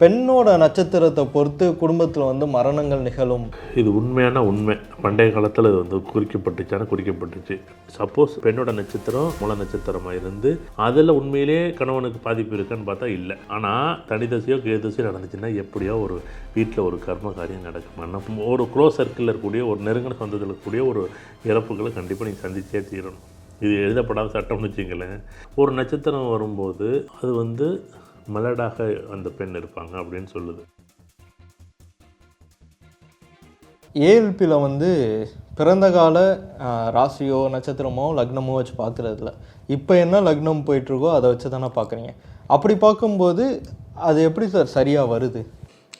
பெண்ணோட நட்சத்திரத்தை பொறுத்து குடும்பத்தில் வந்து மரணங்கள் நிகழும். இது உண்மையான உண்மை. பண்டைய காலத்தில் இது வந்து குறிக்கப்பட்டுச்சு. சப்போஸ் பெண்ணோட நட்சத்திரம் மூல நட்சத்திரமாக இருந்து அதில் உண்மையிலே கணவனுக்கு பாதிப்பு இருக்குன்னு பார்த்தா இல்லை. ஆனால் தனிதசையோ கேதசையோ நடந்துச்சுன்னா எப்படியோ ஒரு வீட்டில் ஒரு கர்ம காரியம் நடக்கும். ஒரு க்ளோஸ் சர்க்கிளில் இருக்கக்கூடிய ஒரு நெருங்கின சொந்தத்தில் இருக்கக்கூடிய ஒரு இறப்புகளை கண்டிப்பாக நீங்கள் சந்திச்சே தீரணும். இது எழுதப்படாத சட்டம்னு வச்சுங்களேன். ஒரு நட்சத்திரம் வரும்போது அது வந்து மலடாக அந்த பெண் இருப்பாங்க அப்படின்னு சொல்லுது. ஏஎல்பியில் வந்து பிறந்த கால ராசியோ நட்சத்திரமோ லக்னமோ வச்சு பார்க்குறதில்ல. இப்போ என்ன லக்னம் போயிட்டுருக்கோ அதை வச்சு தானே பார்க்குறீங்க. அப்படி பார்க்கும்போது அது எப்படி சார் சரியாக வருது?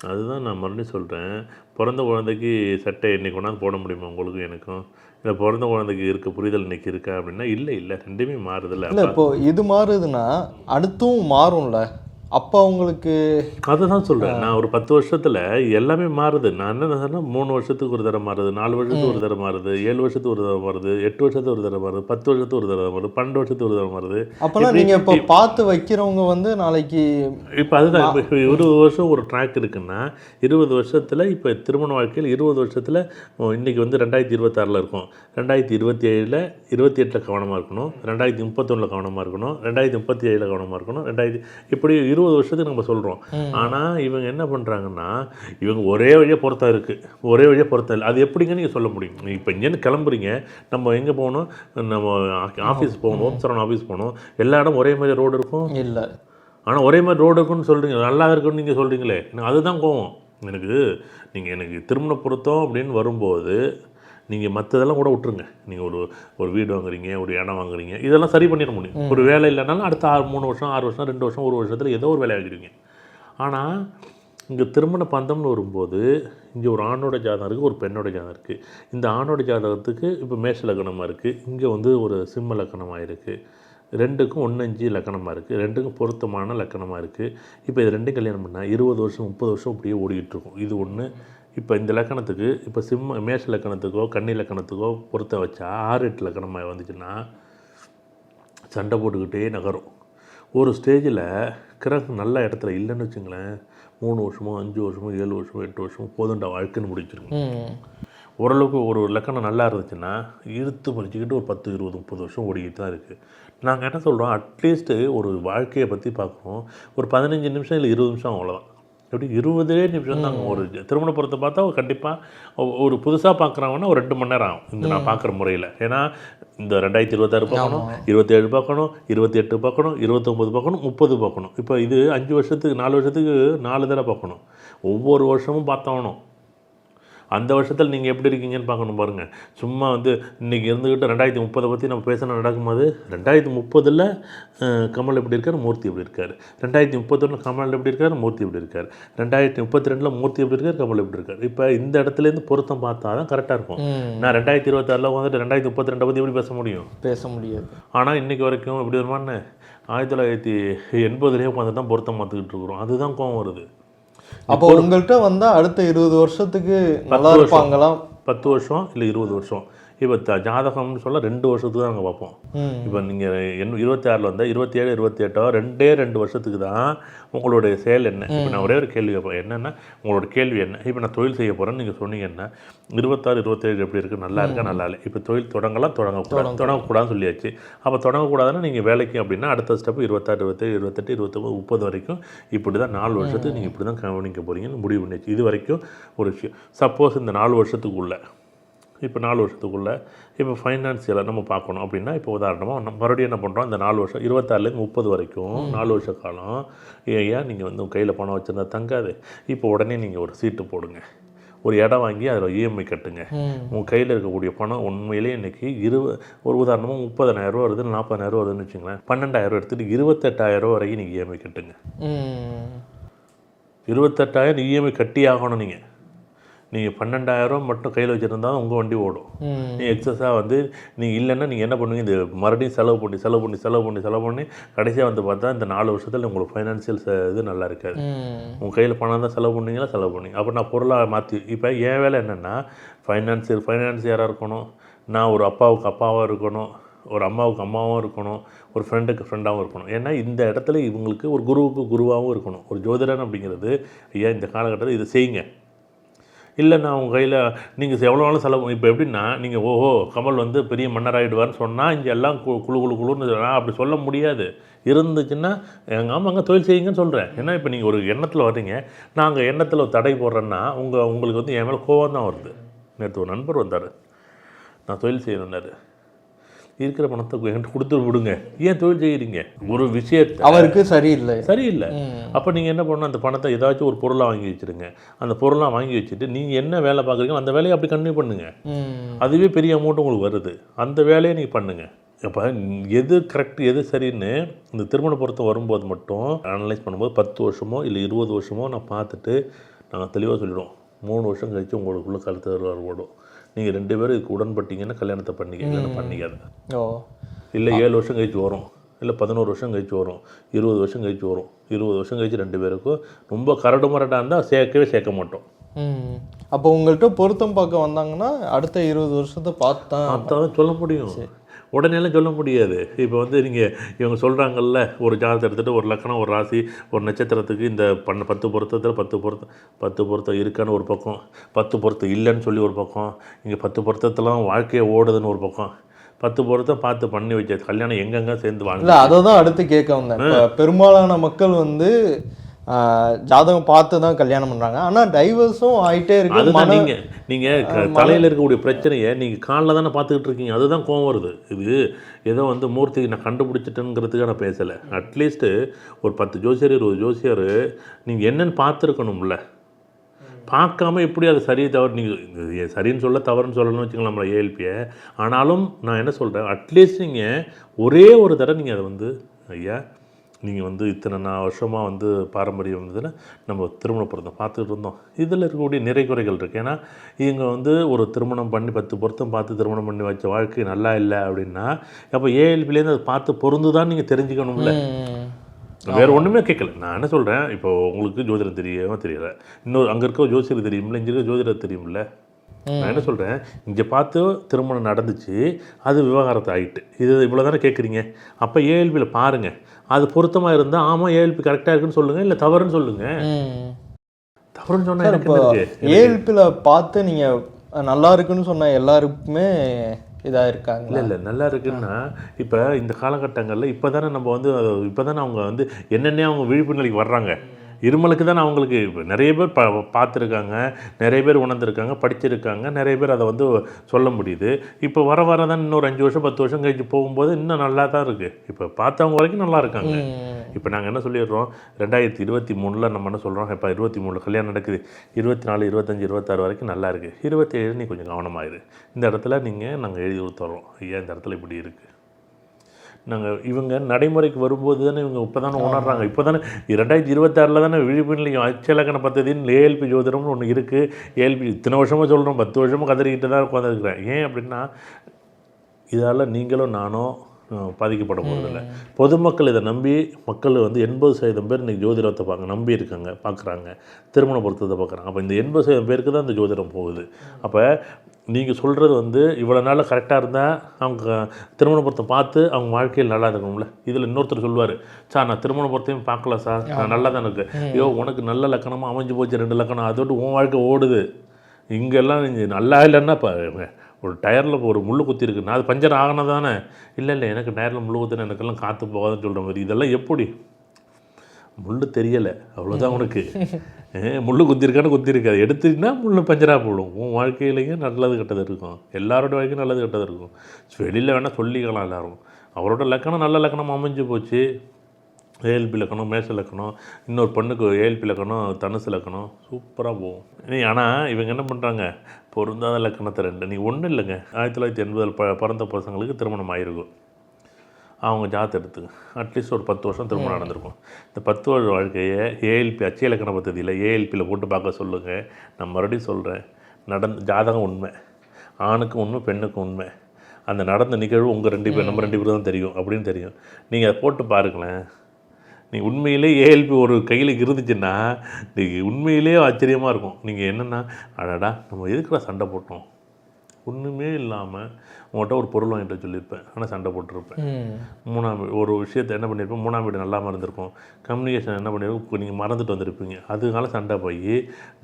அதுதான் நான் மறுபடியும் சொல்கிறேன். பிறந்த குழந்தைக்கு சட்டை இன்றைக்கி கொண்டாந்து போட முடியுமா உங்களுக்கும் எனக்கும்? இல்லை பிறந்த குழந்தைக்கு இருக்க புரிதல் இன்றைக்கி இருக்கா அப்படின்னா இல்லை ரெண்டுமே மாறுதில்ல. இல்லை இப்போது இது மாறுதுன்னா அடுத்தும் மாறும்ல. அப்போ அவங்களுக்கு அதை தான் சொல்கிறேன். நான் ஒரு 10 வருஷத்தில் எல்லாமே மாறுது. நான் என்ன சொன்னால் 3 வருஷத்துக்கு ஒரு தடவை மாறுது, 4 வருஷத்துக்கு ஒரு தடவை மாறுது, 7 வருஷத்துக்கு ஒரு தடவை மாறுது, 8 வருஷத்துக்கு ஒரு தடவை மாறுது, 10 வருஷத்துக்கு ஒரு தடவை மாறுது, 12 வருஷத்துக்கு ஒரு தடவை மாறுது. அப்போலாம் நீங்கள் இப்போ பார்த்து வைக்கிறவங்க வந்து நாளைக்கு இப்போ அதுதான். இப்போ 20 வருஷம் ஒரு ட்ராக் இருக்குன்னா 20 வருஷத்தில் இப்போ திருமண வாழ்க்கையில் 20 வருஷத்தில் இன்றைக்கி வந்து 2026 இருக்கும். 2027 28 கவனமாக இருக்கணும், 2031 கவனமாக இருக்கணும், 2037 கவனமாக இருக்கணும், இப்படி 20 வருஷத்துக்கு நம்ம சொல்கிறோம். ஆனால் இவங்க என்ன பண்ணுறாங்கன்னா இவங்க ஒரே வழியாக பொறுத்தா இருக்குது, ஒரே வழியாக பொறுத்தா இல்லை. அது எப்படிங்க நீங்கள் சொல்ல முடியும்? இப்போ இங்கேருந்து கிளம்புறீங்க, நம்ம எங்கே போகணும்? நம்ம ஆஃபீஸ் போகணும், சரவண ஆஃபீஸ் போகணும். எல்லா இடம் ஒரே மாதிரி ரோடு இருக்கும் இல்லை. ஆனால் ஒரே மாதிரி ரோடு இருக்குன்னு சொல்கிறீங்க, நல்லா இருக்குன்னு நீங்கள் சொல்கிறீங்களே. எனக்கு அதுதான் கோவம். எனக்கு திருமண பொருத்தம் அப்படின்னு வரும்போது நீங்கள் மற்றதெல்லாம் கூட விட்டுருங்க. நீங்கள் ஒரு வீடு வாங்குறீங்க, ஒரு இடம் வாங்குறீங்க, இதெல்லாம் சரி பண்ணிட முடியும். ஒரு வேலை இல்லைனாலும் அடுத்த 3 வருஷம் 6 வருஷம் 2 வருஷம் 1 வருஷத்தில் ஏதோ ஒரு வேலை ஆகிடுவீங்க. ஆனால் இங்கே திருமண பந்தம்னு வரும்போது இங்கே ஒரு ஆணோட ஜாதகம் இருக்குது, ஒரு பெண்ணோட ஜாதகம் இருக்குது. இந்த ஆணோட ஜாதகத்துக்கு இப்போ மேஷ லக்னமாக இருக்குது, இங்கே வந்து ஒரு சிம்ம லக்னமாக இருக்குது. 2க்கும் 1-5 லக்கணமாக இருக்குது, 2க்கும் பொருத்தமான லக்கணமாக இருக்குது. இப்போ இது 2 கல்யாணம் பண்ணால் 20 வருஷம் 30 வருஷம் அப்படியே ஓடிக்கிட்டுருக்கும். இது ஒன்று. இப்போ இந்த லக்கணத்துக்கு இப்போ மேஷ லக்கணத்துக்கோ கன்னி லக்கணத்துக்கோ பொருத்த வச்சா 6-8 லக்கணமாக வந்துச்சுன்னா சண்டை போட்டுக்கிட்டே நகரும். ஒரு ஸ்டேஜில் கிரகம் நல்ல இடத்துல இல்லைன்னு வச்சுங்களேன், 3 வருஷமோ 5 வருஷமோ 7 வருஷமோ 8 வருஷமோ போதுண்டா வாழ்க்கைன்னு முடிச்சிருக்கும். ஓரளவுக்கு ஒரு லக்கணம் நல்லா இருந்துச்சுன்னா இழுத்து படிச்சுக்கிட்டு ஒரு 10 20 30 வருஷம் ஓடிக்கிட்டு தான் இருக்குது. நாங்கள் என்ன சொல்கிறோம், அட்லீஸ்ட்டு ஒரு வாழ்க்கையை பற்றி பார்க்குறோம், ஒரு 15 நிமிஷம் இல்லை 20 நிமிஷம் அவ்வளோதான். எப்படி 20 நிமிஷம் தான். ஒரு திருமண பொருத்தம் பார்த்தா கண்டிப்பாக ஒரு புதுசாக பார்க்குறாங்கன்னா ஒரு 2 மணி நேரம் ஆகும் இந்த நான் பார்க்குற முறையில். ஏன்னா இந்த 2026 பார்க்கணும், 27 பார்க்கணும், 28 பார்க்கணும், 29 பார்க்கணும், 30 பார்க்கணும். இப்போ இது 5 வருஷத்துக்கு 4 வருஷத்துக்கு 4 தடவை பார்க்கணும். ஒவ்வொரு வருஷமும் பார்த்தாகணும். அந்த வருஷத்தில் நீங்கள் எப்படி இருக்கீங்கன்னு பார்க்கணும் பாருங்கள். சும்மா வந்து இன்றைக்கி இருந்துக்கிட்டு 2030 பற்றி நம்ம பேசணும் நடக்கும்போது 2030 கமல் எப்படி இருக்கார், மூர்த்தி எப்படி இருக்கார், 2031 கமல் எப்படி இருக்கார், மூர்த்தி எப்படி இருக்கார், 2032 மூர்த்தி எப்படி இருக்கார், கமல் எப்படி இருக்கார். இப்போ இந்த இடத்துலேருந்து பொருத்தம் பார்த்தா தான் கரெக்டாக இருக்கும். நான் 2026 வந்துட்டு 2032 பற்றி எப்படி பேச முடியாது. ஆனால் இன்றைக்கி வரைக்கும் எப்படி வருமானு 1980 உட்காந்து தான் பொருத்தம் பார்த்துக்கிட்டு இருக்கிறோம். அதுதான் கோவம் வருது. அப்போ உங்கள்கிட்ட வந்தால் அடுத்த 20 வருஷத்துக்கு நல்லா இருப்பாங்களாம். 10 வருஷம் இல்லை 20 வருஷம். இப்போ ஜாதகம்னு சொல்ல 2 வருஷத்துக்கு தான் நாங்கள் பார்ப்போம். இப்போ நீங்கள் 26 வந்தால் 27 28 2 வருஷத்துக்கு தான் உங்களுடைய செயல் என்ன. இப்போ நான் ஒரே ஒரு கேள்வி கேட்பேன், என்னென்னா உங்களோட கேள்வி என்ன? இப்போ நான் தொழில் செய்ய போகிறேன்னு நீங்கள் சொன்னீங்கன்னா 26 27 எப்படி இருக்குது, நல்லா இருக்கா நல்லா இல்லை. இப்போ தொழில் தொடங்கக்கூடாதுன்னு சொல்லியாச்சு. அப்போ தொடங்கக்கூடாதுன்னா நீங்கள் வேலைக்கு அப்படின்னா அடுத்த ஸ்டெப் 26 27 28 29 30 வரைக்கும் இப்படி தான் 4 வருஷத்துக்கு நீங்கள் இப்படி தான் கவனிக்க போகிறீங்கன்னு முடிவு பண்ணியாச்சு. இது வரைக்கும் ஒரு விஷயம். சப்போஸ் இந்த 4 வருஷத்துக்குள்ளே இப்போ 4 வருஷத்துக்குள்ளே இப்போ ஃபைனான்சியலாக நம்ம பார்க்கணும் அப்படின்னா இப்போ உதாரணமாக நம்ம மறுபடியும் என்ன பண்ணுறோம், இந்த 4 வருஷம் 26லேருந்து 30 வரைக்கும் 4 வருஷ காலம் ஏன் நீங்கள் வந்து கையில் பணம் வச்சுருந்தா தங்காது. இப்போ உடனே நீங்கள் ஒரு சீட்டு போடுங்க, ஒரு இடம் வாங்கி அதில் இஎம்ஐ கட்டுங்க. உங்கள் கையில் இருக்கக்கூடிய பணம் உண்மையிலேயே இன்றைக்கி ஒரு உதாரணமாக 30,000 வருது 40,000 வருதுன்னு வச்சுங்களேன், 12,000 எடுத்துகிட்டு 28,000 வரைக்கும் நீங்கள் இஎம்ஐ கட்டுங்க. 28,000 இஎம்ஐ கட்டி ஆகணும். நீங்கள் 12,000 மட்டும் கையில் வச்சுருந்தா தான் உங்கள் வண்டி ஓடும். நீங்கள் எக்ஸஸாக வந்து நீங்கள் இல்லைன்னா நீங்கள் என்ன பண்ணுவீங்க, இந்த மறுபடியும் செலவு பண்ணி கடைசியாக வந்து பார்த்தா இந்த 4 வருஷத்தில் உங்களுக்கு ஃபைனான்சியல் இது நல்லா இருக்காது. உங்கள் கையில் பணம் தான் செலவு பண்ணுவீங்க. அப்போ நான் பொருளாக மாற்றி இப்போ என் வேலை என்னென்னா ஃபைனான்சியராக இருக்கணும், நான் ஒரு அப்பாவுக்கு அப்பாவாக இருக்கணும், ஒரு அம்மாவுக்கு அம்மாவும் இருக்கணும், ஒரு ஃப்ரெண்டுக்கு ஃப்ரெண்டாகவும் இருக்கணும். ஏன்னா இந்த இடத்துல இவங்களுக்கு ஒரு குருவுக்கு குருவாகவும் இருக்கணும். ஒரு ஜோதிடன் அப்படிங்கிறது, ஐயா இந்த காலகட்டத்தில் இதை செய்யுங்க, இல்லை நான் உங்கள் கையில் நீங்கள் எவ்வளோ நாளும் செலவு. இப்போ எப்படின்னா நீங்கள் ஓஹோ கமல் வந்து பெரிய மன்னராகிடுவார்னு சொன்னால் இங்கே எல்லாம் குழு குழு குழுன்னு அப்படி சொல்ல முடியாது. இருந்துச்சுன்னா எங்கள் ஆமாங்க தொழில் செய்யுங்கன்னு சொல்கிறேன். ஏன்னா இப்போ நீங்கள் ஒரு எண்ணத்தில் வர்றீங்க, நாங்கள் எண்ணத்தில் தடை போடுறேன்னா உங்களுக்கு வந்து என் மேலே கோவம் தான் வருது. நேற்று ஒரு நண்பர் வந்தார், நான் தொழில் செய்யணுன்னாரு. இருக்கிற பணத்தை என்கிட்ட கொடுத்து விடுங்க, ஏன் தொழில் செய்கிறீங்க? ஒரு விஷயத்தை அவருக்கு சரியில்லை. அப்போ நீங்கள் என்ன பண்ணணும், அந்த பணத்தை ஏதாச்சும் ஒரு பொருளாக வாங்கி வச்சுருங்க. அந்த பொருளாக வாங்கி வச்சுட்டு நீங்கள் என்ன வேலை பார்க்குறீங்களோ அந்த வேலையை அப்படி கண்டினியூ பண்ணுங்கள். அதுவே பெரிய அமௌண்ட் உங்களுக்கு வருது, அந்த வேலையை நீங்கள் பண்ணுங்கள். அப்போ எது கரெக்ட் எது சரின்னு இந்த திருமண பொருத்தம் வரும்போது மட்டும் அனலைஸ் பண்ணும்போது 10 வருஷமோ இல்லை 20 வருஷமோ நான் பார்த்துட்டு நாங்கள் தெளிவாக சொல்லிடுவோம். 3 வருஷம் கழித்து உங்களுக்குள்ளே கருத்து ஓடும். நீங்கள் 2 பேரும் இதுக்கு உடன்பட்டீங்கன்னா கல்யாணத்தை பண்ணிக்காது. இல்லை 7 வருஷம் கழிச்சு வரும், இல்லை 11 வருஷம் கழிச்சு வரும், 20 வருஷம் கழிச்சு வரும். 20 வருஷம் கழிச்சு 2 பேருக்கும் ரொம்ப கரடு முரடாக இருந்தால் சேர்க்க மாட்டோம். அப்போ உங்கள்கிட்ட பொருத்தம் பார்க்க வந்தாங்கன்னா அடுத்த 20 வருஷத்தை பார்த்தா சொல்ல முடியும். உடனேலாம் சொல்ல முடியாது. இப்போ வந்து நீங்கள் இவங்க சொல்கிறாங்கல்ல, ஒரு ஜாதகத்தை எடுத்துகிட்டு ஒரு லக்கணம் ஒரு ராசி ஒரு நட்சத்திரத்துக்கு இந்த 10 பொருத்தத்தில் 10 பொருத்தம் இருக்கான்னு ஒரு பக்கம், 10 பொருத்தம் இல்லைன்னு சொல்லி ஒரு பக்கம், இங்கே 10 பொருத்தத்தெல்லாம் வாழ்க்கையை ஓடுதுன்னு ஒரு பக்கம், 10 பொருத்தம் பார்த்து பண்ணி வச்ச கல்யாணம் எங்கெங்க சேர்ந்து வாங்க. இல்லை அதை தான் அடுத்து கேட்க வந்தேன். பெரும்பாலான மக்கள் வந்து ஜாதகம் பார்த்து தான் கல்யாணம் பண்ணுறாங்க, ஆனால் டைவர்ஸும் ஆகிட்டே இருக்கு. அதுதான் நீங்கள் தலையில் இருக்கக்கூடிய பிரச்சனையை நீங்கள் காலில் தானே பார்த்துக்கிட்டு இருக்கீங்க. அதுதான் கோவம் வருது. இது ஏதோ வந்து மூர்த்திக்கு நான் கண்டுபிடிச்சிட்டேங்கிறதுக்காக நான் பேசலை. அட்லீஸ்ட்டு ஒரு 10 ஜோசியர் 20 ஜோசியர் நீங்கள் என்னென்னு பார்த்துருக்கணும்ல. பார்க்காம எப்படி அது சரி தவறு நீங்கள் சரின்னு சொல்ல தவறுன்னு சொல்லணும்னு வச்சுக்கலாம் நம்மளை ஏஎல்பியை. ஆனாலும் நான் என்ன சொல்கிறேன், அட்லீஸ்ட் நீங்கள் ஒரே ஒரு தடவை நீங்கள் அதை வந்து ஐயா நீங்கள் வந்து இத்தனை வருஷமாக வந்து பாரம்பரியம் வந்ததுன்னு நம்ம திருமண பொருத்தம் பார்த்துக்கிட்டு இருந்தோம், இதில் இருக்கக்கூடிய நிறை குறைகள் இருக்குது. ஏன்னா இவங்க வந்து ஒரு திருமணம் பண்ணி 10 பொருத்தம் பார்த்து திருமணம் பண்ணி வச்ச வாழ்க்கை நல்லா இல்லை அப்படின்னா அப்போ ஏஎல்பிலேருந்து அதை பார்த்து பொருந்துதான் நீங்கள் தெரிஞ்சுக்கணும்ல. வேறு ஒன்றுமே கேட்கல. நான் என்ன சொல்கிறேன், இப்போ உங்களுக்கு ஜோதிடம் தெரியல, இன்னொரு அங்கே இருக்க ஜோசியர் தெரியுமில்ல, இங்கே இருக்க ஜோதிடர் தெரியுமில்ல. நான் என்ன சொல்கிறேன், இங்கே பார்த்து திருமணம் நடந்துச்சு, அது விவகாரத்தை ஆகிட்டு, இது இவ்வளோ தானே கேட்குறீங்க. அப்போ ஏஎல்பியில் பாருங்கள், அது பொருத்தமாக இருந்தால் ஆமாம் ஏஎல்பி கரெக்டாக இருக்குன்னு சொல்லுங்கள், இல்லை தவறுன்னு சொல்லுங்கள். தவறுன்னு சொன்னால் இப்போ ஏஎல்பியில் பார்த்து நீங்கள் நல்லா இருக்குன்னு சொன்ன எல்லாருக்குமே இதாக இருக்காங்க. இல்லை நல்லா இருக்குன்னா இப்போ இந்த காலகட்டங்களில் இப்போ தானே நம்ம வந்து இப்போ தானே அவங்க வந்து என்னென்ன அவங்க விழிப்பு நிலைக்கு வர்றாங்க. இருமலுக்கு தானே அவங்களுக்கு இப்போ நிறைய பேர் பார்த்துருக்காங்க, நிறைய பேர் உணர்ந்துருக்காங்க, படிச்சிருக்காங்க, நிறைய பேர் அதை வந்து சொல்ல முடியுது. இப்போ வர தான் இன்னொரு 5 வருஷம் 10 வருஷம் கழிச்சு போகும்போது இன்னும் நல்லா தான் இருக்குது. இப்போ பார்த்தவங்க வரைக்கும் நல்லா இருக்காங்க. இப்போ நாங்கள் என்ன சொல்லிடுறோம், 2023 நம்ம என்ன சொல்கிறோம், இப்போ 23 கல்யாணம் நடக்குது, 24 25 26 வரைக்கும் நல்லா இருக்குது, 27 நீ கொஞ்சம் கவனமாயிரு, இந்த இடத்துல நாங்கள் எழுதி கொடுத்துறோம், ஐயா இந்த இடத்துல இப்படி இருக்குது. நாங்கள் இவங்க நடைமுறைக்கு வரும்போது தானே இவங்க இப்போ தானே உணர்றாங்க. இப்போ தானே 2026 தானே விழிப்புணர்வு அச்சலக்கண பദ്ധதின்னு ஏஎல்பி ஜோதிடம்னு ஒன்று இருக்குது. ஏஎல்பி இத்தனை வருஷமாக சொல்கிறோம், 10 வருஷமாக கதறிக்கிட்டு தான் உட்காந்துருக்குறேன். ஏன் அப்படின்னா இதால் நீங்களும் நானும் பாதிக்கப்பட போகிறதில்ல. பொதுமக்கள் இதை நம்பி மக்கள் வந்து 80% பேர் இன்றைக்கி ஜோதிடத்தை நம்பி இருக்காங்க, பார்க்குறாங்க, திருமண பொருத்தத்தை பார்க்குறாங்க. அப்போ இந்த 80% பேருக்கு தான் இந்த ஜோதிடம் போகுது. அப்போ நீங்கள் சொல்கிறது வந்து இவ்வளோ நாளில் கரெக்டாக இருந்தால் அவங்க திருமண பொருத்தம் பார்த்து அவங்க வாழ்க்கையில் நல்லா இருக்கணும்ல. இதில் இன்னொருத்தர் சொல்லுவார், சார் நான் திருமண பொருத்தையும் பார்க்கல சார், நான் நல்லா தான் இருக்குது. ஐயோ உனக்கு நல்ல லக்கணமாக அமைஞ்சு போச்சு 2 லக்கணம், அதோடு உன் வாழ்க்கை ஓடுது. இங்கெல்லாம் நல்லா இல்லைன்னா இப்போ ஒரு டயரில் ஒரு முள் குத்திருக்கு, நான் அது பஞ்சர் ஆகணும் தானே. இல்லை எனக்கு டயரில் முள் குத்தினா எனக்கெல்லாம் காற்று போகாதுன்னு சொல்கிற மாதிரி. இதெல்லாம் எப்படி முள் தெரியலை அவ்வளோதான் உனக்கு, முள் குத்திருக்கான்னு குத்திருக்காது, எடுத்துட்டிங்கன்னா முள் பஞ்சராக போடும். உன் வாழ்க்கையிலையும் நல்லது கெட்டது இருக்கும், எல்லாரோட வாழ்க்கையும் நல்லது கெட்டது இருக்கும். வெளியில் வேணால் சொல்லிக்கலாம் எல்லோரும். அவரோட லக்கணம் நல்ல லக்கணம் அமைஞ்சு போச்சு, ஏஎல்பி லக்கணம் மேஷ லக்கணம், இன்னொரு பொண்ணுக்கு ஏஎல்பி லக்கணம் தனுசு லக்கணம், சூப்பராக போகும். ஆனால் இவங்க என்ன பண்ணுறாங்க, பொருந்தாத லக்கணத்தை 2 நீ ஒன்றும் இல்லைங்க. 1980 பிறந்த பசங்களுக்கு திருமணம் ஆகிருக்கும். அவங்க ஜாதகத்தை எடுத்துங்க, அட்லீஸ்ட் ஒரு 10 வருஷம் திருமணம் நடந்திருக்கும். இந்த 10 வருஷ வாழ்க்கையை ஏஎல்பி அச்சய இலக்கண பദ്ധதியில் ஏஎல்பியில் போட்டு பார்க்க சொல்லுங்கள். நான் மறுபடியும் சொல்கிறேன், ஜாதகம் உண்மை, ஆணுக்கும் உண்மை பெண்ணுக்கும் உண்மை. அந்த நடந்த நிகழ்வு உங்கள் 2 பேர் நம்ம 2 பேர் தான் தெரியும் அப்படின்னு தெரியும். நீங்கள் அதை போட்டு பாருங்களேன். நீங்கள் உண்மையிலே ஏஎல்பி ஒரு கையில் இருந்துச்சுன்னா நீங்கள் உண்மையிலே ஆச்சரியமாக இருக்கும். நீங்கள் என்னென்னா அடடா நம்ம எதுக்குடா சண்டை போட்டோம், ஒன்றுமே இல்லாமல் உங்கள்கிட்ட ஒரு பொருள் வாங்கிட்டு சொல்லியிருப்பேன், ஆனால் சண்டை போட்டிருப்பேன். மூணாம் ஒரு விஷயத்தை என்ன பண்ணியிருப்பேன், மூணாம் வீடு நல்லாமல் இருந்திருக்கும், கம்யூனிகேஷன் என்ன பண்ணியிருக்கும், நீங்கள் மறந்துட்டு வந்திருப்பீங்க, அதனால சண்டை போய்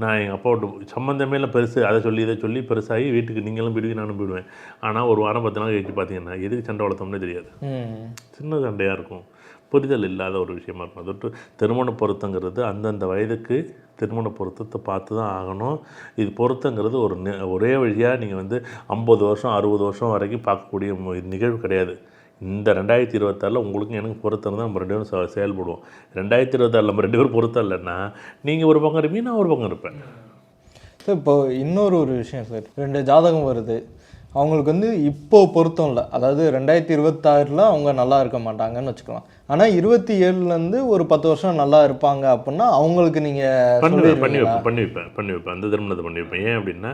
நான் எங்கள் அப்பாவோட சம்மந்தமே இல்லை பெருசு, அதை சொல்லி இதை சொல்லி பெருசாகி வீட்டுக்கு நீங்களும் போயிடுவீங்க நானும் போயிடுவேன். ஆனால் ஒரு வாரம் 10 நாள் கழிச்சு பார்த்தீங்கன்னா எதுக்கு சண்டை வளர்த்தோம்னே தெரியாது, சின்ன சண்டையாக இருக்கும், புரிதல் இல்லாத ஒரு விஷயமா இருக்கும். அதோட்டு திருமண பொருத்தங்கிறது அந்தந்த வயதுக்கு திருமண பொருத்தத்தை பார்த்து தான் ஆகணும். இது பொருத்தங்கிறது ஒரே வழியாக நீங்கள் வந்து 50 வருஷம் 60 வருஷம் வரைக்கும் பார்க்கக்கூடிய நிகழ்வு கிடையாது. இந்த 2026 உங்களுக்கும் எனக்கு பொருத்தம் தான், நம்ம 2 பேரும் செயல்படுவோம். 2026 நம்ம 2 பேரும் பொருத்தம் இல்லைன்னா நீங்கள் ஒரு பக்கம் இருப்பீங்க, நான் ஒரு பக்கம் இருப்பேன். சார் இப்போ இன்னொரு விஷயம் சார், 2 ஜாதகம் வருது, அவங்களுக்கு வந்து இப்போது பொருத்தம் இல்லை, அதாவது 2026 அவங்க நல்லா இருக்க மாட்டாங்கன்னு வச்சுக்கலாம். ஆனால் 27 ஒரு 10 வருஷம் நல்லா இருப்பாங்க அப்படின்னா அவங்களுக்கு நீங்கள் பண்ணி வைப்பேன் அந்த திருமணத்தை பண்ணி வைப்பேன். ஏன் அப்படின்னா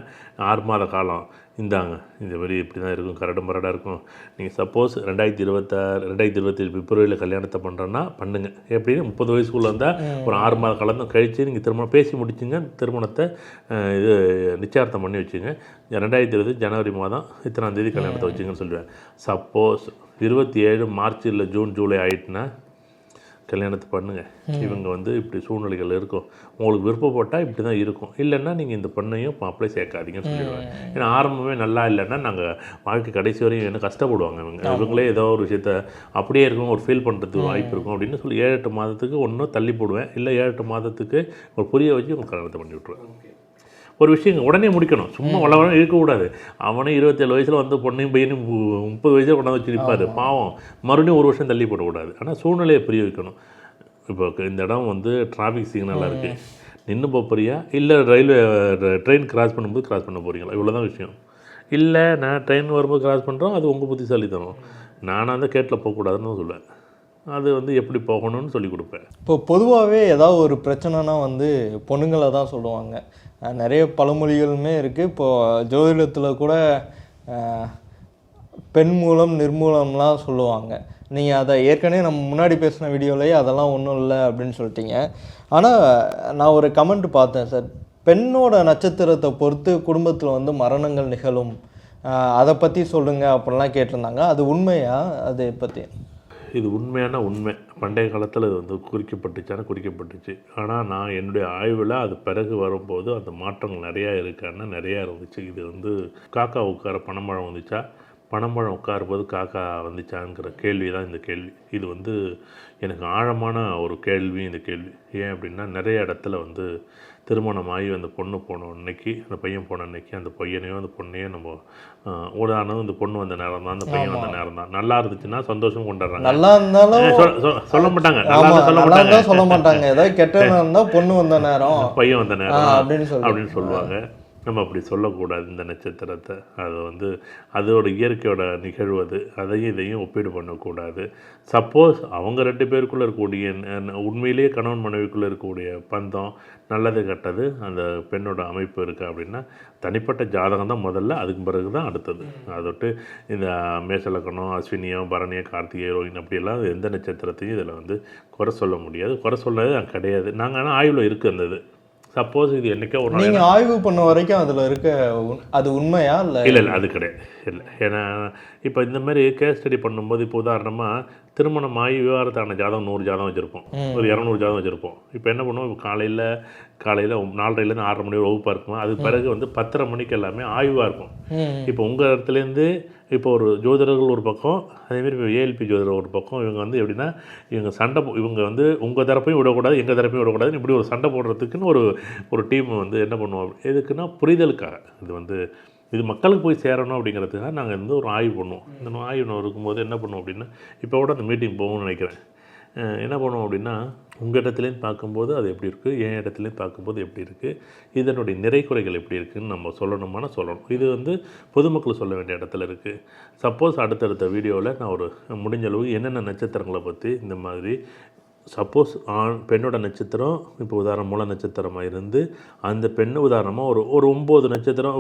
6 மாத காலம் இந்தாங்க, இந்த மாதிரி இப்படி தான் இருக்கும், கரடு மரடாக இருக்கும். நீங்கள் சப்போஸ் 2027 பிப்ரவரியில் கல்யாணத்தை பண்ணுறேன்னா பண்ணுங்கள். எப்படின்னு 30 வயசுக்குள்ளே இருந்தால் ஒரு 6 மாத காலம் தான் கழித்து நீங்கள் திருமணம் பேசி முடிச்சுங்க, திருமணத்தை இது நிச்சயார்த்தம் பண்ணி வச்சுங்க. 2020 ஜனவரி மாதம் இத்தனாம் தேதி கல்யாணத்தை வச்சுங்கன்னு சொல்லுவேன். சப்போஸ் 27 மார்ச் இல்லை ஜூன் ஜூலை ஆகிட்டுனா கல்யாணத்தை பண்ணுங்கள். இவங்க வந்து இப்படி சூழ்நிலைகள் இருக்கும், உங்களுக்கு விருப்பப்பட்டால் இப்படி தான் இருக்கும், இல்லைன்னா நீங்கள் இந்த பெண்ணையும் மாப்பிள்ளை சேர்க்காதீங்கன்னு சொல்லிடுவேன். ஏன்னா ஆரம்பமே நல்லா இல்லைன்னா நாங்கள் வாழ்க்கை கடைசி வரையும் என்ன கஷ்டப்படுவாங்க இவங்களே ஏதோ ஒரு விஷயத்த அப்படியே இருக்கும் ஒரு ஃபீல் பண்ணுறதுக்கு வாய்ப்பு இருக்கும் அப்படின்னு சொல்லி 7-8 மாதத்துக்கு ஒன்றும் தள்ளி போடுவேன், இல்லை 7-8 மாதத்துக்கு ஒரு புரிய வச்சு உங்களுக்கு கல்யாணத்தை பண்ணி விட்ருவேன். ஒரு விஷயம் உடனே முடிக்கணும், சும்மா வளவளம் இருக்கக்கூடாது. அவனே 27 வயசில் வந்து பொண்ணையும் பையனையும் 30 வயசில் கொண்டாந்து வச்சு நிற்பார், பாவம். மறுபடியும் ஒரு வருஷம் தள்ளி போடக்கூடாது. ஆனால் சூழ்நிலையை புரிய வைக்கணும். இப்போ இந்த இடம் வந்து டிராஃபிக் சிக்னலாக இருக்குது, நின்று போறியா இல்லை ட்ரெயின் கிராஸ் பண்ணும்போது கிராஸ் பண்ண போகிறீங்களா, இவ்வளோ தான் விஷயம். இல்லை நான் ட்ரெயின் வரும்போது கிராஸ் பண்ணுறோம், அது உங்கள் புத்திசாலித்தனம். நானாக அந்த கேட்டில் போகக்கூடாதுன்னு சொல்லுவேன். அது வந்து எப்படி போகணும்னு சொல்லி கொடுப்பேன். இப்போ பொதுவாகவே ஏதாவது ஒரு பிரச்சனைனா வந்து பொண்ணுங்களை தான் சொல்லுவாங்க. நிறைய பழமொழிகளுமே இருக்குது. இப்போது ஜோதிடத்தில் கூட பெண் மூலம் நிர்மூலம்லாம் சொல்லுவாங்க. நீங்கள் அதை ஏற்கனவே நம்ம முன்னாடி பேசின வீடியோலேயே அதெல்லாம் ஒன்றும் இல்லை அப்படின்னு சொல்லிட்டீங்க. ஆனால் நான் ஒரு கமெண்ட் பார்த்தேன் சார், பெண்ணோட நட்சத்திரத்தை பொறுத்து குடும்பத்தில் வந்து மரணங்கள் நிகழும், அதை பற்றி சொல்லுங்கள் அப்படின்லாம் கேட்டிருந்தாங்க. அது உண்மையா? அதை பற்றி இது உண்மையான உண்மை. பண்டைய காலத்தில் இது வந்து குறிக்கப்பட்டுச்சு. ஆனால் நான் என்னுடைய ஆய்வில் அது பிறகு வரும்போது அந்த மாற்றங்கள் நிறையா இருக்கான்னு நிறையா இருந்துச்சு. இது வந்து காக்கா உட்கார பனம்பழம் வந்துச்சா, பனம்பழம் உட்காரும்போது காக்கா வந்துச்சாங்கிற கேள்வி தான் இந்த கேள்வி. இது வந்து எனக்கு ஆழமான ஒரு கேள்வி இந்த கேள்வி. ஏன் அப்படின்னா நிறைய இடத்துல வந்து திருமணமாகி அந்த பொண்ணு போன அன்னைக்கு, அந்த பையன் போன அன்னைக்கு அந்த பையனையும் அந்த பொண்ணையும் நம்ம உதாரணம் இந்த பொண்ணு வந்த நேரம் தான், அந்த பையன் வந்த நேரம் தான். நல்லா இருந்துச்சுன்னா சந்தோஷம் கொண்டாடுறாங்க, நல்லா இருந்தாலும் சொல்ல மாட்டாங்க, சொல்ல மாட்டாங்க. ஏதாவது கெட்ட இருந்தால் பொண்ணு வந்த நேரம் பையன் வந்த நேரம் அப்படின்னு சொல்லுவாங்க. நம்ம அப்படி சொல்லக்கூடாது. இந்த நட்சத்திரத்தை அது வந்து அதோட இயற்கையோட நிகழ்வது, அதையும் இதையும் ஒப்பீடு பண்ணக்கூடாது. சப்போஸ் அவங்க 2 பேருக்குள்ளே இருக்கக்கூடிய உண்மையிலேயே கணவன் மனைவிக்குள்ளே இருக்கக்கூடிய பந்தம் நல்லது கெட்டது அந்த பெண்ணோட அமைப்பு இருக்குது அப்படின்னா தனிப்பட்ட ஜாதகம் தான் முதல்ல, அதுக்கு பிறகு தான் அடுத்தது. அதொட்டு இந்த மேஷலக்கணம், அஸ்வினியோ, பரணியோ, கார்த்திகை, ரோஹிணி அப்படியெல்லாம் எந்த நட்சத்திரத்தையும் இதில் வந்து குறை சொல்ல முடியாது. குறை சொல்லது கிடையாது. நாங்கள் ஆனால் ஆய்வில் இருக்குது அந்த இது. சப்போஸ் இது என்றைக்கோ ஒரு நீங்கள் ஆய்வு பண்ண வரைக்கும் அதில் இருக்க அது உண்மையா இல்லை? இல்லை அது கிடையாது. இல்லை, ஏன்னா இப்போ இந்த மாதிரி கேஸ் ஸ்டடி பண்ணும்போது இப்போ உதாரணமாக திருமணம் ஆகி விவாகரத்தான ஜாதகம் 100 ஜாதகம் வச்சுருப்போம், ஒரு 200 ஜாதகம் வச்சுருப்போம். இப்போ என்ன பண்ணுவோம், இப்போ காலையில் 4:30 6:30 மணி வகுப்பாக இருக்கும். அது பிறகு வந்து 10:30 மணிக்கு எல்லாமே ஆய்வாக இருக்கும். இப்போ உங்கள் இடத்துலேருந்து இப்போ ஒரு ஜோதிடர்கள் ஒரு பக்கம், அதேமாரி இப்போ ஏஎல்பி ஜோதிடர் ஒரு பக்கம். இவங்க வந்து எப்படின்னா இவங்க வந்து உங்கள் தரப்பையும் விடக்கூடாது, எங்கள் தரப்பையும் விடக்கூடாதுன்னு இப்படி ஒரு சண்டை போடுறதுக்குன்னு ஒரு டீம் வந்து என்ன பண்ணுவோம், எதுக்குன்னா புரிதலுக்காக. இது மக்களுக்கு போய் சேரணும் அப்படிங்கிறதுக்காக நாங்கள் வந்து ஒரு ஆய்வு பண்ணுவோம். இந்த ஆய்வு இருக்கும்போது என்ன பண்ணுவோம் அப்படின்னா, இப்போ கூட அந்த மீட்டிங் போகணும்னு நினைக்கிறேன். என்ன பண்ணுவோம் அப்படின்னா, உங்கள் இடத்துலேருந்து பார்க்கும்போது அது எப்படி இருக்குது, என் இடத்துலேருந்து பார்க்கும்போது எப்படி இருக்குது, இதனுடைய நிறைக்குறைகள் எப்படி இருக்குதுன்னு நம்ம சொல்லணுமானா சொல்லணும். இது வந்து பொதுமக்கள் சொல்ல வேண்டிய இடத்துல இருக்குது. சப்போஸ் அடுத்தடுத்த வீடியோவில் நான் ஒரு முடிஞ்ச அளவுக்கு என்னென்ன நட்சத்திரங்களை பற்றி இந்த மாதிரி, சப்போஸ் பெண்ணோட நட்சத்திரம் இப்போ உதாரணம் மூல நட்சத்திரமாக இருந்து அந்த பெண்ணு உதாரணமாக ஒரு 9 நட்சத்திரம்,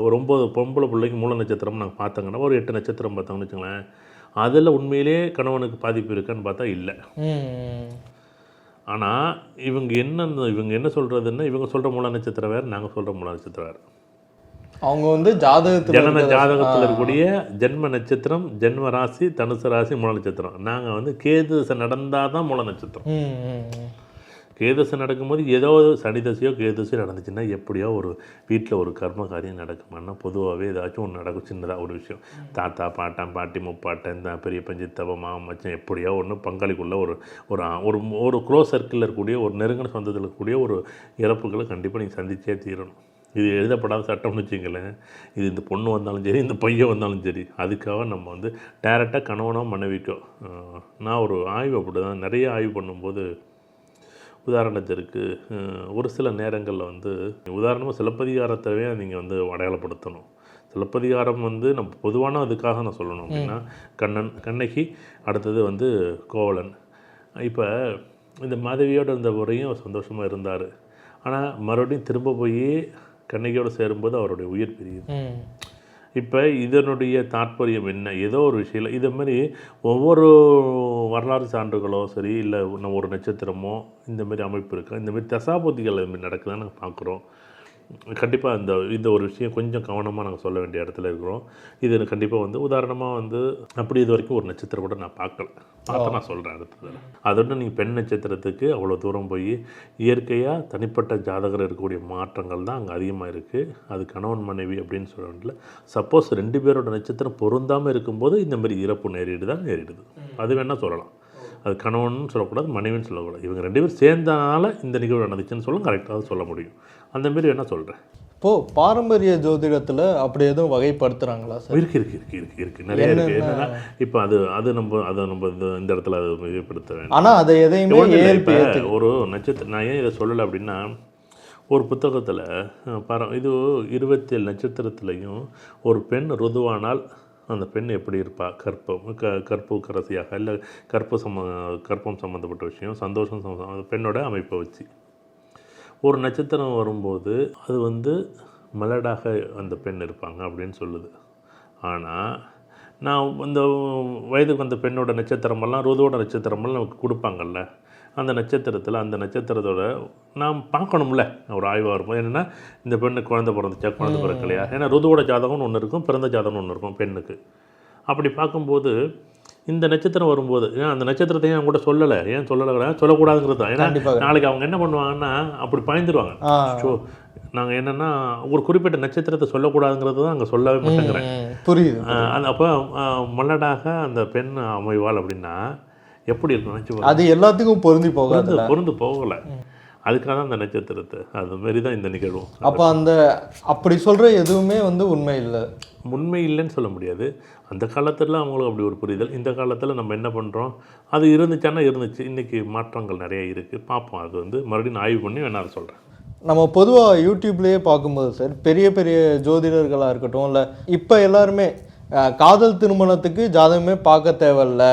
ஒரு 9 பொம்பளை பிள்ளைக்கு மூல நட்சத்திரம் நாங்கள் பார்த்தோங்கன்னா ஒரு 8 நட்சத்திரம் பார்த்தாங்கன்னு வச்சுங்களேன், அதில் உண்மையிலே கணவனுக்கு பாதிப்பு இருக்கான்னு பார்த்தா இல்லை. ஆனால் இவங்க என்ன சொல்கிறதுன்னா, இவங்க சொல்கிற மூல நட்சத்திரம் வேறு, நாங்கள் சொல்கிற மூல நட்சத்திரம் வேறு. அவங்க வந்து ஜாதகத்தில் ஜனன ஜாதகத்தில் இருக்கக்கூடிய ஜென்ம நட்சத்திரம், ஜென்ம ராசி, தனுசு ராசி, மூல நட்சத்திரம். நாங்கள் வந்து கேது தசை நடந்தால் தான் மூல நட்சத்திரம். கேது தசை நடக்கும்போது ஏதோ சனி தசையோ கேது தசையோ நடந்துச்சுன்னா எப்படியோ ஒரு வீட்டில் ஒரு கர்ம காரியம் நடக்குமான்னா பொதுவாகவே ஏதாச்சும் ஒன்று நடக்கும். சின்னதாக ஒரு விஷயம், தாத்தா பாட்டன் பாட்டி முப்பாட்டன் இந்த பெரிய பஞ்சித்தவ மாமச்சன் எப்படியோ ஒன்று பங்காளிக்குள்ளே ஒரு ஒரு ஒரு க்ளோஸ் சர்க்கிளில் இருக்கக்கூடிய ஒரு நெருங்கின சொந்தத்தில் இருக்கக்கூடிய ஒரு இறப்புகளை கண்டிப்பாக நீங்கள் சந்திச்சே தீரணும். இது எழுதப்படாத சட்டம்னு வச்சுங்களேன். இது இந்த பொண்ணு வந்தாலும் சரி, இந்த பையன் வந்தாலும் சரி, அதுக்காக நம்ம வந்து டேரெக்டாக கணவனோ மனைவிக்கோ நான் ஒரு ஆய்வு அப்படி தான் நிறைய ஆய்வு பண்ணும்போது, உதாரணத்திற்கு ஒரு சில நேரங்களில் வந்து உதாரணமாக சிலப்பதிகாரத்தவே நீங்கள் வந்து அடையாளப்படுத்தணும். சிலப்பதிகாரம் வந்து நம்ம பொதுவான அதுக்காக நான் சொல்லணும் அப்படின்னா கண்ணன், கண்ணகி, அடுத்தது வந்து கோவலன். இப்போ இந்த மாதவியோடு இருந்த வரையும் சந்தோஷமாக இருந்தார். ஆனால் மறுபடியும் திரும்ப போய் கண்ணகியோடு சேரும்போது அவருடைய உயிர் பிரியுது. இப்போ இதனுடைய தாற்பயம் என்ன? ஏதோ ஒரு விஷயம் இது மாதிரி ஒவ்வொரு வரலாறு சான்றுகளோ சரி, இல்லை நம்ம ஒரு நட்சத்திரமோ இந்தமாரி அமைப்பு இருக்கா, இந்தமாரி தசாபுத்திகள் இதுமாரி நடக்குதான்னு நாங்கள் பார்க்குறோம். கண்டிப்பாக இந்த ஒரு விஷயம் கொஞ்சம் கவனமாக நாங்கள் சொல்ல வேண்டிய இடத்துல இருக்கிறோம். இது கண்டிப்பாக வந்து உதாரணமாக வந்து அப்படி இது வரைக்கும் ஒரு நட்சத்திரம் கூட நான் பார்த்து நான் சொல்கிறேன். அடுத்தது அதோட நீங்கள் பெண் நட்சத்திரத்துக்கு அவ்வளோ தூரம் போய் இயற்கையாக தனிப்பட்ட ஜாதகர் இருக்கக்கூடிய மாற்றங்கள் தான் அங்கே அதிகமாக இருக்குது. அது கணவன் மனைவி அப்படின்னு சொல்ல சப்போஸ் 2 பேரோட நட்சத்திரம் பொருந்தாமல் இருக்கும்போது இந்தமாரி இறப்பு நேரிடுது. அது வேணால் சொல்லலாம். அது கணவன் சொல்லக்கூடாது, மனைவின்னு சொல்லக்கூடாது. இவங்க 2 பேரும் சேர்ந்தனால இந்த நிகழ்வு நடந்துச்சுன்னு சொல்ல கரெக்டாக சொல்ல முடியும். அந்தமாரி வேணால் சொல்கிறேன். இப்போது பாரம்பரிய ஜோதிடத்தில் அப்படி எதுவும் வகைப்படுத்துகிறாங்களா சார்? இருக்கு நிறைய இருக்குது. என்னென்னா இப்போ அது நம்ம இந்த இடத்துல அதை வகைப்படுத்த வேண்டாம். ஆனால் அதை எதையுமே ஒரு நட்சத்திரம் நான் ஏன் இதை சொல்லலை அப்படின்னா, ஒரு புத்தகத்தில் இது 27 நட்சத்திரத்துலேயும் ஒரு பெண் ருதுவானால் அந்த பெண் எப்படி இருப்பா, கற்புக்கரசியாக இல்லை கற்பம் சம்மந்தப்பட்ட விஷயம், சந்தோஷம் அந்த பெண்ணோட அமைப்பை வச்சு ஒரு நட்சத்திரம் வரும்போது அது வந்து மலடாக அந்த பெண் இருப்பாங்க அப்படின்னு சொல்லுது. ஆனால் நான் இந்த வயதுக்கு வந்த பெண்ணோட நட்சத்திரமெல்லாம் ருதுவோட நட்சத்திரமெல்லாம் நமக்கு கொடுப்பாங்கல்ல, அந்த நட்சத்திரத்தில் அந்த நட்சத்திரத்தோட நாம் பார்க்கணும்ல ஒரு ஆய்வாக இருக்கும். என்னென்னா இந்த பெண்ணுக்கு குழந்தை பிறந்துச்சா, குழந்தை பிறக்கலையா, ஏன்னா ருதுவோட ஜாதகம்னு ஒன்று இருக்கும், பிறந்த ஜாதகம்னு ஒன்று இருக்கும் பெண்ணுக்கு. அப்படி பார்க்கும்போது இந்த நட்சத்திரம் வரும்போது ஏன் அந்த நட்சத்திரத்தையும் நான் கூட சொல்லக்கூடாதுங்கிறது தான். ஏன்னா நாளைக்கு அவங்க என்ன பண்ணுவாங்கன்னா அப்படி பயந்துருவாங்க. ஸோ நாங்கள் என்னென்னா ஒரு குறிப்பிட்ட நட்சத்திரத்தை சொல்லக்கூடாதுங்கிறது தான் அங்கே சொல்லவே மாட்டேங்கிறேன். புரியுது. அப்போ மல்லடாக அந்த பெண் அமைவாள் அப்படின்னா எப்படி இருக்கும்? அது எல்லாத்துக்கும் பொருந்து போகலை. அதுக்காக தான் அந்த நட்சத்திரத்தை அதுமாரி தான் இந்த நிகழ்வும். அப்போ அப்படி சொல்கிற எதுவுமே வந்து உண்மை இல்லைன்னு சொல்ல முடியாது. அந்த காலத்தில் அவங்களுக்கு அப்படி ஒரு புரிதல். இந்த காலத்தில் நம்ம என்ன பண்ணுறோம், அது இருந்துச்சானா இருந்துச்சு. இன்றைக்கி மாற்றங்கள் நிறைய இருக்குது, பார்ப்போம். அது வந்து மறுபடியும் ஆய்வு பண்ணி வேணா அதை சொல்கிறேன். நம்ம பொதுவாக யூடியூப்லேயே பார்க்கும்போது சார், பெரிய பெரிய ஜோதிடர்களாக இருக்கட்டும், இல்லை இப்போ எல்லாருமே காதல் திருமணத்துக்கு ஜாதகமே பார்க்க தேவையில்ல,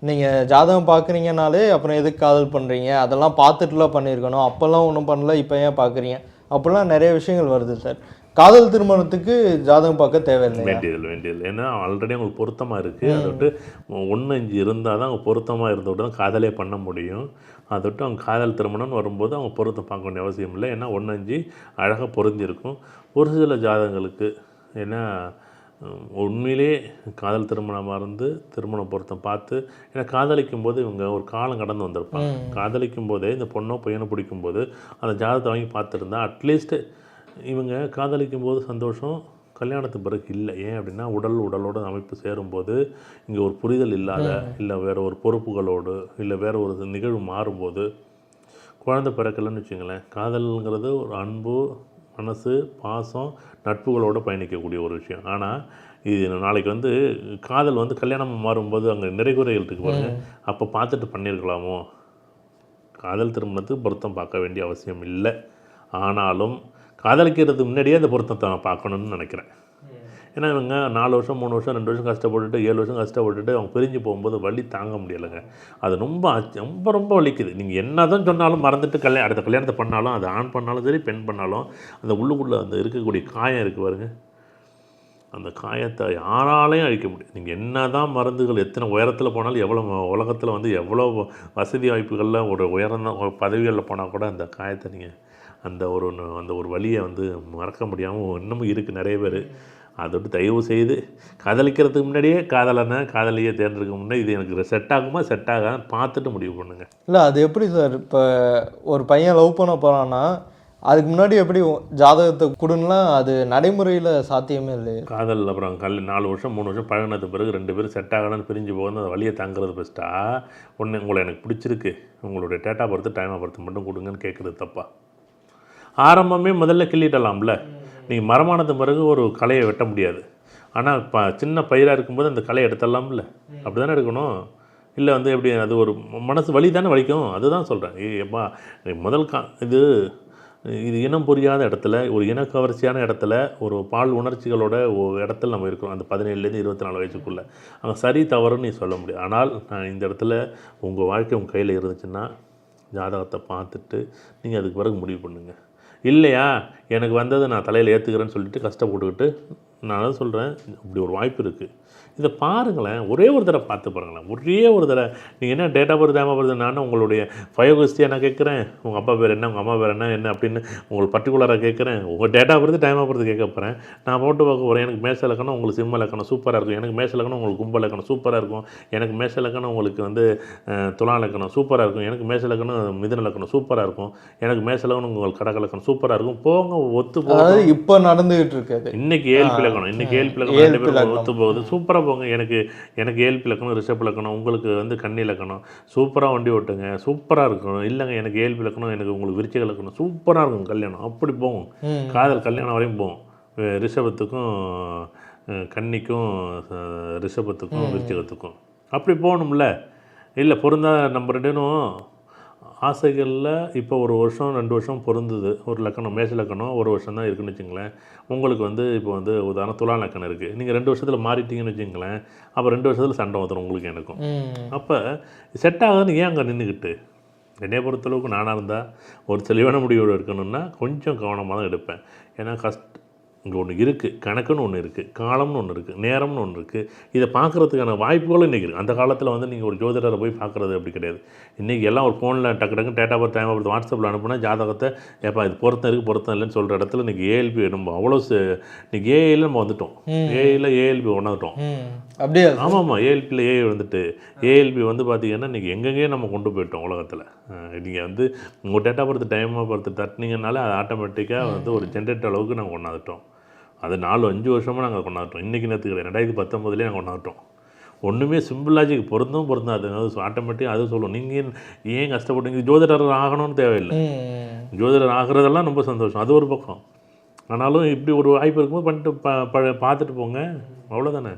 நீங்கள் ஜாதகம் பார்க்குறீங்கனாலே அப்புறம் எதுக்கு காதல் பண்ணுறீங்க, அதெல்லாம் பார்த்துட்டுலாம் பண்ணியிருக்கணும், அப்போல்லாம் ஒன்றும் பண்ணல, இப்போ ஏன் பார்க்குறீங்க, அப்படிலாம் நிறைய விஷயங்கள் வருது சார். காதல் திருமணத்துக்கு ஜாதகம் பார்க்க தேவையில்லை. வேண்டியதில்லை. ஏன்னா ஆல்ரெடி அவங்களுக்கு பொருத்தமாக இருக்குது. அதை விட்டு 1-5 இருந்தால் தான் அவங்க பொருத்தமாக இருந்தவிட்டு தான் காதலே பண்ண முடியும். அதை விட்டு அவங்க காதல் திருமணம்னு வரும்போது அவங்க பொருத்தம் பார்க்க வேண்டிய அவசியம் இல்லை. ஏன்னா 1-5 அழகாக பொருந்திருக்கும். ஒரு சில ஜாதகங்களுக்கு ஏன்னா உண்மையிலே காதல் திருமணமாக இருந்து திருமண பொருத்தம் பார்த்து, ஏன்னா காதலிக்கும் போது இவங்க ஒரு காலம் கடந்து வந்திருப்பாங்க. காதலிக்கும் போதே இந்த பொண்ணோ பையனை பிடிக்கும்போது அந்த ஜாதகத்தை வாங்கி பார்த்துருந்தா அட்லீஸ்ட்டு இவங்க காதலிக்கும் போது சந்தோஷம், கல்யாணத்துக்கு பிறகு இல்லை. ஏன் அப்படின்னா உடலோட அமைப்பு சேரும்போது இங்கே ஒரு புரிதல் இல்லாத, இல்லை வேறு ஒரு பொறுப்புகளோடு, இல்லை வேறு ஒரு நிகழ்வு மாறும்போது குழந்தை பிறக்கலைன்னு வச்சுங்களேன். காதல்ங்கிறது ஒரு அன்பு, மனசு, பாசம், நட்புகளோடு பயணிக்கக்கூடிய ஒரு விஷயம். ஆனால் இது நாளைக்கு வந்து காதல் வந்து கல்யாணம் மாறும்போது அங்கே நிறைகுறைகள் இருக்குது பாருங்க, அப்போ பார்த்துட்டு பண்ணியிருக்கலாமோ. காதல் திருமணத்துக்கு பொருத்தம் பார்க்க வேண்டிய அவசியம் இல்லை. ஆனாலும் காதலிக்கிறதுக்கு முன்னாடியே அந்த பொருத்தத்தை நான் பார்க்கணுன்னு நினைக்கிறேன். ஏன்னா இவங்க 4 வருஷம் 3 வருஷம் 2 வருஷம் கஷ்டப்பட்டுட்டு 7 வருஷம் கஷ்டப்பட்டுட்டு அவங்க பிரிஞ்சு போகும்போது வலி தாங்க முடியலைங்க. அது ரொம்ப ரொம்ப ரொம்ப வலிக்குது. நீங்கள் என்ன தான் சொன்னாலும் மறந்துட்டு அடுத்த கல்யாணத்தை பண்ணாலும், அது ஆண் பண்ணாலும் சரி பெண் பண்ணாலும், அந்த உள்ளுக்குள்ளே அந்த இருக்கக்கூடிய காயம் இருக்குது பாருங்க, அந்த காயத்தை யாராலையும் அழிக்க முடியும். நீங்கள் என்ன தான் மருந்துகள் எத்தனை உயரத்தில் போனாலும், எவ்வளோ உலகத்தில் வந்து எவ்வளோ வசதி வாய்ப்புகளில் ஒரு உயர்ந்த பதவிகளில் போனால் கூட அந்த காயத்தை நீங்கள் அந்த ஒரு வழியை வந்து மறக்க முடியாமல் இன்னமும் இருக்குது நிறைய பேர். அதோட தயவு செய்து காதலிக்கிறதுக்கு முன்னாடியே காதலியை தேர்ந்தெடுக்க முன்னாடி இது எனக்கு செட் ஆகுமா செட் ஆகாதுன்னு பார்த்துட்டு முடிவு பண்ணுங்கள். இல்லை அது எப்படி சார், இப்போ ஒரு பையன் லவ் பண்ண போகிறான்னா அதுக்கு முன்னாடி எப்படி ஜாதகத்தை கொடுன்னா அது நடைமுறையில் சாத்தியமே இல்லை. காதல் அப்புறம் 4 வருஷம் 3 வருஷம் பழகினது பிறகு 2 பேரும் செட் ஆகலான்னு பிரிஞ்சு போகிறது அந்த வழியை தாங்கிறது பெஸ்ட்டா? ஒன்று உங்களை எனக்கு பிடிச்சிருக்கு, உங்களுடைய date of birth time of birth மட்டும் கொடுங்கன்னு கேட்குறது தப்பா? ஆரம்பமே முதல்ல கிள்ளிட்டலாம்ல. நீங்கள் மரமானது பிறகு ஒரு கலையை வெட்ட முடியாது. ஆனால் சின்ன பயிராக இருக்கும்போது அந்த கலையை எடுத்துடலாம்ல, அப்படி தானே எடுக்கணும். இல்லை வந்து எப்படி அது ஒரு மனசு வலி தானே வலிக்கும். அதுதான் சொல்கிறேன். ஏப்பா முதல் இது இனம் புரியாத இடத்துல, ஒரு இன கவர்ச்சியான இடத்துல, ஒரு பால் உணர்ச்சிகளோட ஒரு இடத்துல நம்ம இருக்கிறோம். அந்த 17லேருந்து 24 வயசுக்குள்ளே அங்கே சரி தவறுன்னு நீ சொல்ல முடியாது. ஆனால் நான் இந்த இடத்துல உங்கள் வாழ்க்கை உங்கள் கையில் இருந்துச்சுன்னா ஜாதகத்தை பார்த்துட்டு நீங்கள் அதுக்கு பிறகு முடிவு பண்ணுங்கள். இல்லையா எனக்கு வந்தது நான் தலையில் ஏற்றுக்கிறேன்னு சொல்லிட்டு கஷ்டப்பட்டுக்கிட்டு நான் தான் சொல்கிறேன், இப்படி ஒரு வாய்ப்பு இருக்குது. இதை பாருங்களேன், ஒரே ஒரு தடவை பார்த்து பாருங்களேன். ஒரே ஒரு தடவை நீங்கள் என்ன date of birth time of birth நான் உங்களுடைய பயோகிஸ்டியாக நான் கேட்குறேன், உங்கள் அப்பா பேர் என்ன, உங்கள் அம்மா பேர் என்ன அப்படின்னு உங்களுக்கு பர்டிகுலராக கேட்குறேன். உங்கள் date of birth time of birth கேட்க போகிறேன். நான் போட்டு பார்க்க போகிறேன். எனக்கு மேச இலக்கணம் உங்களுக்கு சிம்ம இலக்கணம் சூப்பராக இருக்கும், எனக்கு மேச இலக்கணம் உங்களுக்கு கும்ப இலக்கணம் சூப்பராக இருக்கும், எனக்கு மேச இலக்கணம் உங்களுக்கு வந்து துலா இலக்கணம் சூப்பராக இருக்கும், எனக்கு மேச இலக்கணம் மிதுன இலக்கணம் சூப்பராக இருக்கும், எனக்கு மேச இலக்கணம் உங்களுக்கு கடக இலக்கணம் சூப்பராக இருக்கும். போங்க ஒத்து போகுது. இப்போ நடந்துகிட்டு இருக்காது. இன்னைக்கு ஏழ்பி இலக்கணம், இன்னைக்கு ஏழ்பி இலக்கணம் 2 பேரும் ஒத்து போகுது. சூப்பராக போங்க. எனக்கு ஏழ்பி இலக்கணம் ரிஷப் இலக்கணம், உங்களுக்கு வந்து கன்னி இலக்கணம், சூப்பராக வண்டி ஓட்டுங்க, சூப்பராக இருக்கும். இல்லைங்க எனக்கு ஏழ்பி இலக்கணம், எனக்கு உங்களுக்கு விருச்சிக இலக்கணம், சூப்பராக இருக்கும் கல்யாணம். அப்படி போகும் காதல், கல்யாணம் வரையும் போகும். ரிஷபத்துக்கும் கன்னிக்கும் ரிஷபத்துக்கும் விருச்சிகத்துக்கும் அப்படி போகணும்ல. இல்லை பொருந்தாத நம்ம 2 பேரும் ஆசைகளில் இப்போ ஒரு வருஷம் 2 வருஷம் பொருந்துது. ஒரு லக்கணம் மேச லக்கணம் 1 வருஷம் தான் இருக்குதுன்னு வச்சுங்களேன். உங்களுக்கு வந்து இப்போ வந்து உதாரணம் துலா லக்கணம் இருக்குது. நீங்கள் 2 வருஷத்தில் மாறிட்டீங்கன்னு வச்சுங்களேன். அப்போ 2 வருஷத்தில் சண்டை வந்துடும் உங்களுக்கு எனக்கும். அப்போ செட் ஆகுதுன்னு ஏன் அங்கே நின்றுக்கிட்டு? என்னைய பொறுத்தளவுக்கு நானாக இருந்தால் ஒரு தெளிவான முடிவோடு இருக்கணும்னா கொஞ்சம் கவனமாக தான் எடுப்பேன். ஏன்னா இங்கே ஒன்று இருக்குது, கணக்குன்னு ஒன்று இருக்குது, காலம்னு ஒன்று இருக்குது, நேரம்னு ஒன்று இருக்குது. இதை பார்க்குறதுக்கான வாய்ப்புகளும் இன்றைக்கி இருக்குது. அந்த காலத்தில் வந்து நீங்கள் ஒரு ஜோதிடரை போய் பார்க்குறது அப்படி கிடையாது. இன்றைக்கி எல்லாம் ஒரு ஃபோனில் டக்கு டேட்டா பர்த் டைம் பர்த் வாட்ஸ்அப்பில் அனுப்புனா ஜாதகத்தை ஏப்பா இது பொருத்தம் இருக்குது பொருத்தம் இல்லைன்னு சொல்கிற இடத்துல இன்றைக்கி ஏஎல்பி நம்ம அவ்வளோ இன்றைக்கி ஏஐயில் நம்ம வந்துட்டோம். ஏஎல்பி ஒன்றாட்டோம். அப்படியே ஆமாம்மா, ஏஎல்பியில் ஏஐ வந்துட்டு ஏஎல்பி வந்து பார்த்திங்கன்னா இன்றைக்கி எங்கெங்கேயே நம்ம கொண்டு போயிட்டோம் உலகத்தில். நீங்கள் வந்து உங்கள் டேட்டா பர்த் டைம் பர்த் தட்டினீங்கனாலே அது ஆட்டோமேட்டிக்காக வந்து ஒரு ஜென்ரேட் அளவுக்கு நாங்கள் கொண்டாந்துட்டோம். அது 4-5 வருஷமாக நாங்கள் கொண்டாட்டோம். இன்றைக்கி நேற்று கிடையாது, 2019 நாங்கள் கொண்டாட்டோம். ஒன்றுமே சிம்பிள் லாஜிக் பொருந்தாது. ஆட்டோமேட்டிக்காக அது சொல்லுவோம். நீங்கள் ஏன் கஷ்டப்பட்டீங்க? ஜோதிடர் ஆகணும்னு தேவையில்லை. ஜோதிடர் ஆகிறதெல்லாம் ரொம்ப சந்தோஷம், அது ஒரு பக்கம். ஆனாலும் இப்படி ஒரு வாய்ப்பு இருக்கும்போது பண்ணிட்டு பார்த்துட்டு போங்க, அவ்வளோதானே.